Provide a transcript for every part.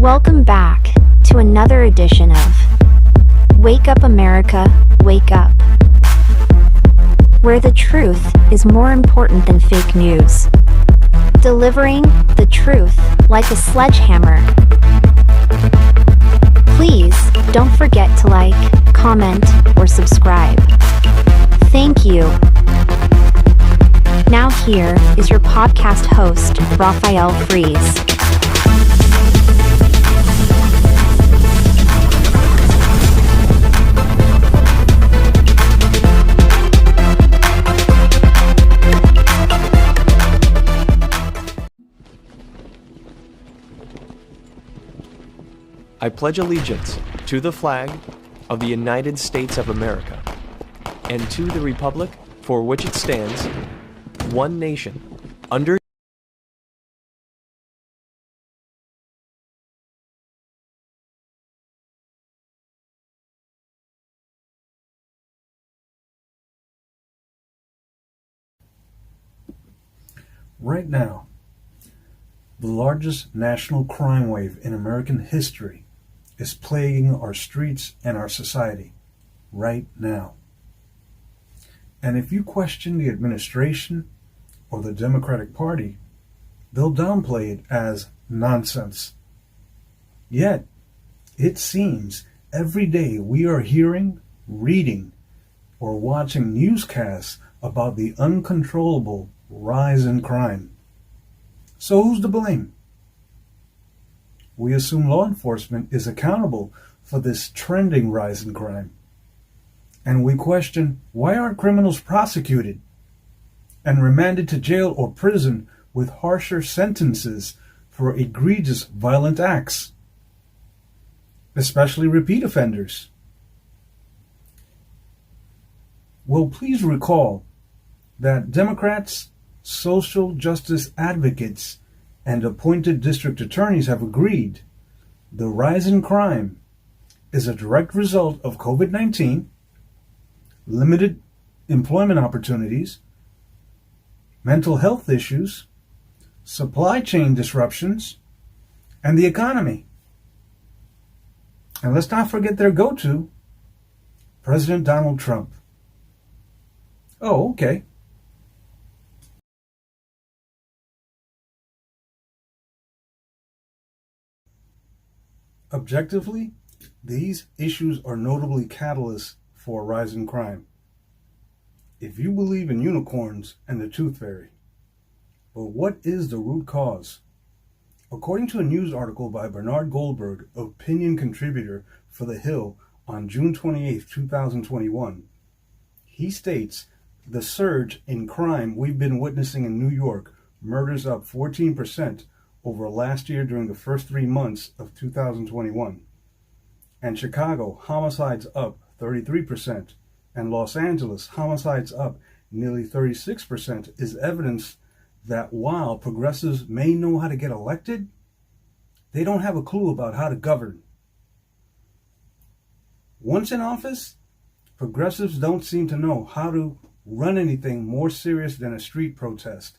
Welcome back to another edition of Wake Up America, Wake Up, where the truth is more important than fake news. Delivering the truth like a sledgehammer. Please don't forget to like, comment, or subscribe. Thank you. Now here is your podcast host, Raphael Fries. I pledge allegiance to the flag of the United States of America and to the republic for which it stands, one nation, under Right now, the largest national crime wave in American history is plaguing our streets and our society right now. And if you question the administration or the Democratic Party, they'll downplay it as nonsense. Yet, it seems every day we are hearing, reading, or watching newscasts about the uncontrollable rise in crime. So who's to blame? We assume law enforcement is accountable for this trending rise in crime. And we question, why aren't criminals prosecuted and remanded to jail or prison with harsher sentences for egregious violent acts, especially repeat offenders? Well, please recall that Democrats, social justice advocates, and appointed district attorneys have agreed the rise in crime is a direct result of COVID-19, limited employment opportunities, mental health issues, supply chain disruptions, and the economy. And let's not forget their go-to, President Donald Trump. Oh, okay. Objectively, these issues are notably catalysts for a rise in crime. If you believe in unicorns and the tooth fairy, but what is the root cause? According to a news article by Bernard Goldberg, opinion contributor for The Hill on June 28, 2021, he states the surge in crime we've been witnessing in New York, murders up 14% over last year during the first 3 months of 2021. And Chicago, homicides up 33%, and Los Angeles, homicides up nearly 36%, is evidence that while progressives may know how to get elected, they don't have a clue about how to govern. Once in office, progressives don't seem to know how to run anything more serious than a street protest.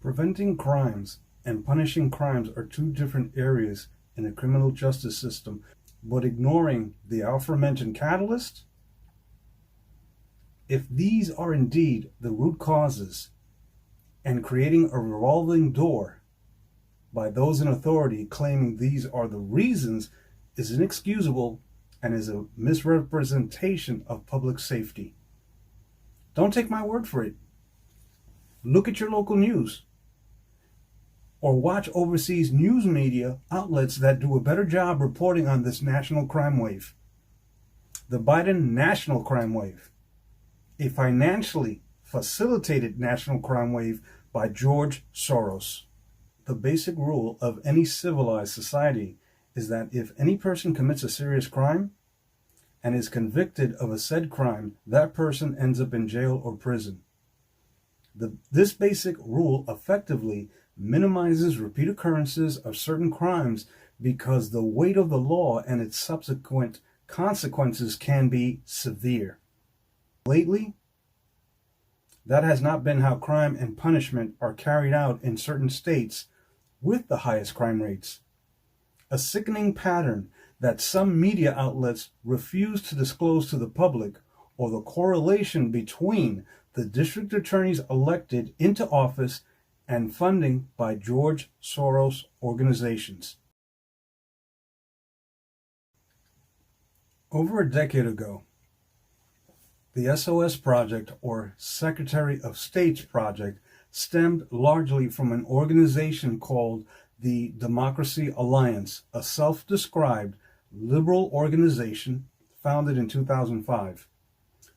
Preventing crimes and punishing crimes are two different areas in the criminal justice system, but ignoring the aforementioned catalyst, if these are indeed the root causes and creating a revolving door by those in authority claiming these are the reasons, is inexcusable and is a misrepresentation of public safety. Don't take my word for it. Look at your local news, or watch overseas news media outlets that do a better job reporting on this national crime wave. The Biden national crime wave, a financially facilitated national crime wave by George Soros. The basic rule of any civilized society is that if any person commits a serious crime and is convicted of a said crime, that person ends up in jail or prison. This basic rule effectively minimizes repeat occurrences of certain crimes because the weight of the law and its subsequent consequences can be severe. Lately, That has not been how crime and punishment are carried out in certain states with the highest crime rates. A sickening pattern that some media outlets refuse to disclose to the public, or the correlation between the district attorneys elected into office and funding by George Soros organizations. Over a decade ago, the SOS Project, or Secretary of State's Project, stemmed largely from an organization called the Democracy Alliance, a self-described liberal organization founded in 2005,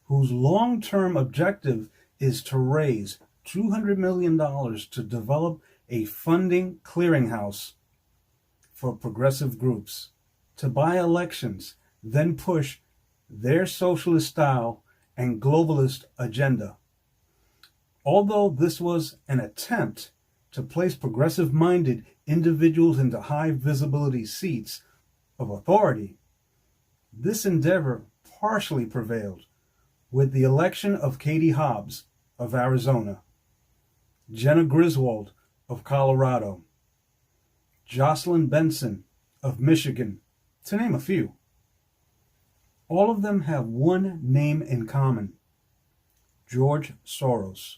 whose long-term objective is to raise $200 million to develop a funding clearinghouse for progressive groups, to buy elections, then push their socialist style and globalist agenda. Although this was an attempt to place progressive-minded individuals into high visibility seats of authority, this endeavor partially prevailed with the election of Katie Hobbs of Arizona, Jenna Griswold of Colorado, Jocelyn Benson of Michigan, to name a few. All of them have one name in common: George Soros.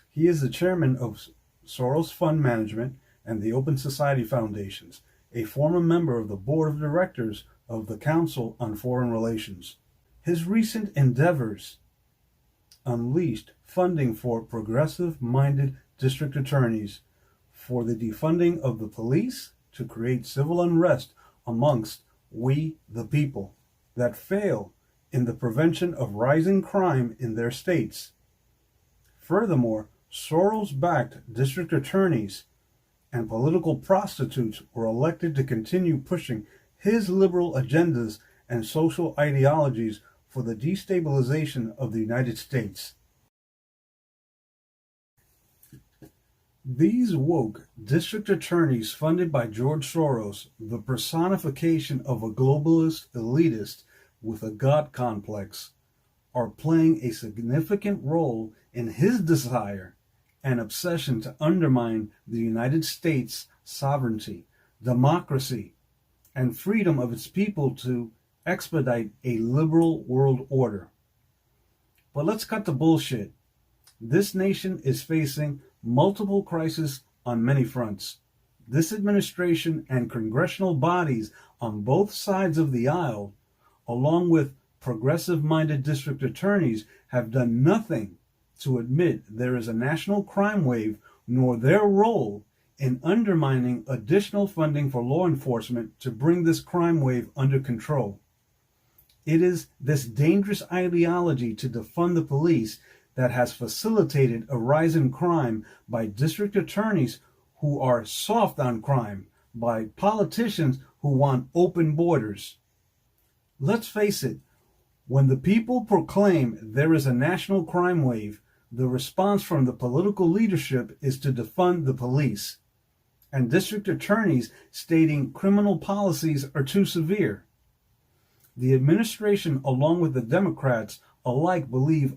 He is the chairman of Soros Fund Management and the Open Society Foundations, a former member of the board of directors of the Council on Foreign Relations. His recent endeavors unleashed funding for progressive-minded district attorneys for the defunding of the police to create civil unrest amongst we the people that fail in the prevention of rising crime in their states. Furthermore, Soros-backed district attorneys and political prostitutes were elected to continue pushing his liberal agendas and social ideologies for the destabilization of the United States. These woke district attorneys funded by George Soros, the personification of a globalist elitist with a God complex, are playing a significant role in his desire and obsession to undermine the United States' sovereignty, democracy, and freedom of its people to expedite a liberal world order. But let's cut the bullshit. This nation is facing multiple crises on many fronts. This administration and congressional bodies on both sides of the aisle, along with progressive-minded district attorneys, have done nothing to admit there is a national crime wave, nor their role in undermining additional funding for law enforcement to bring this crime wave under control. It is this dangerous ideology to defund the police that has facilitated a rise in crime by district attorneys who are soft on crime, by politicians who want open borders. Let's face it, when the people proclaim there is a national crime wave, the response from the political leadership is to defund the police, and district attorneys stating criminal policies are too severe. The administration, along with the Democrats, alike believe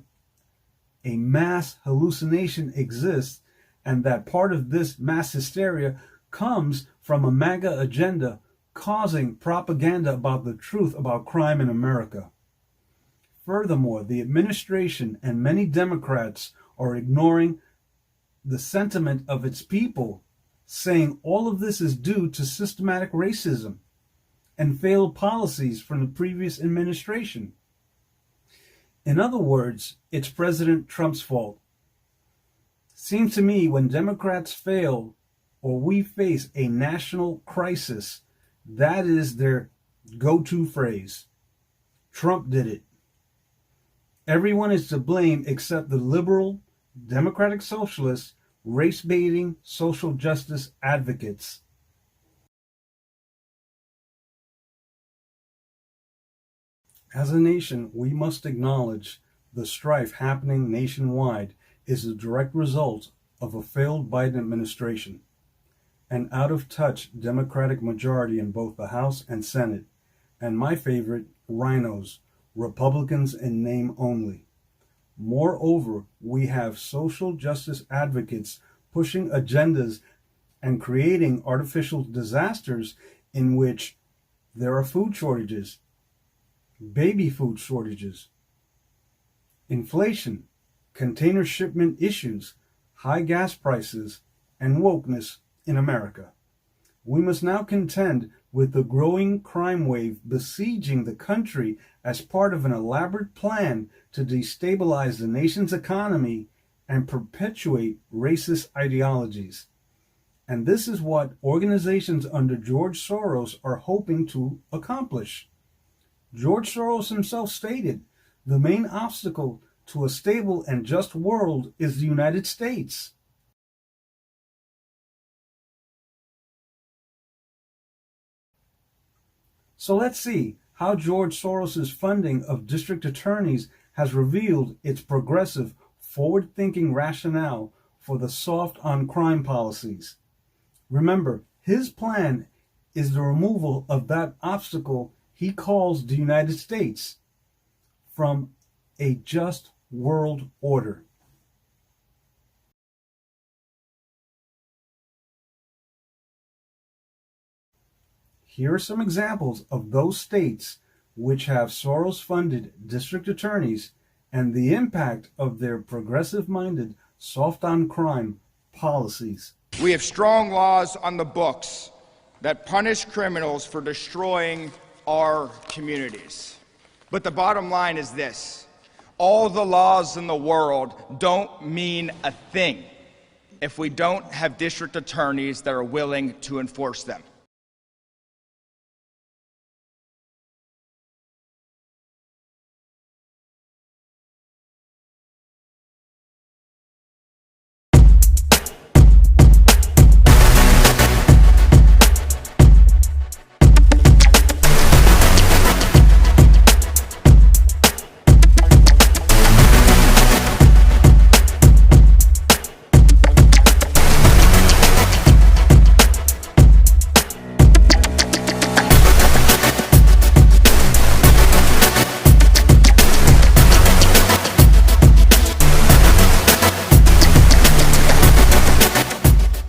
a mass hallucination exists, and that part of this mass hysteria comes from a MAGA agenda causing propaganda about the truth about crime in America. Furthermore, the administration and many Democrats are ignoring the sentiment of its people, saying all of this is due to systematic racism and failed policies from the previous administration. In other words, it's President Trump's fault. Seems to me when Democrats fail or we face a national crisis, that is their go-to phrase. Trump did it. Everyone is to blame except the liberal, democratic socialists, race-baiting social justice advocates. As a nation, we must acknowledge the strife happening nationwide is a direct result of a failed Biden administration, an out-of-touch Democratic majority in both the House and Senate, and my favorite, rhinos, Republicans in name only. Moreover, we have social justice advocates pushing agendas and creating artificial disasters in which there are food shortages, baby food shortages, inflation, container shipment issues, high gas prices, and wokeness in America. We must now contend with the growing crime wave besieging the country as part of an elaborate plan to destabilize the nation's economy and perpetuate racist ideologies. And this is what organizations under George Soros are hoping to accomplish. George Soros himself stated, the main obstacle to a stable and just world is the United States. So let's see how George Soros' funding of district attorneys has revealed its progressive, forward-thinking rationale for the soft on crime policies. Remember, his plan is the removal of that obstacle he calls the United States from a just world order. Here are some examples of those states which have Soros-funded district attorneys and the impact of their progressive-minded, soft-on-crime policies. We have strong laws on the books that punish criminals for destroying our communities. But the bottom line is this: all the laws in the world don't mean a thing if we don't have district attorneys that are willing to enforce them.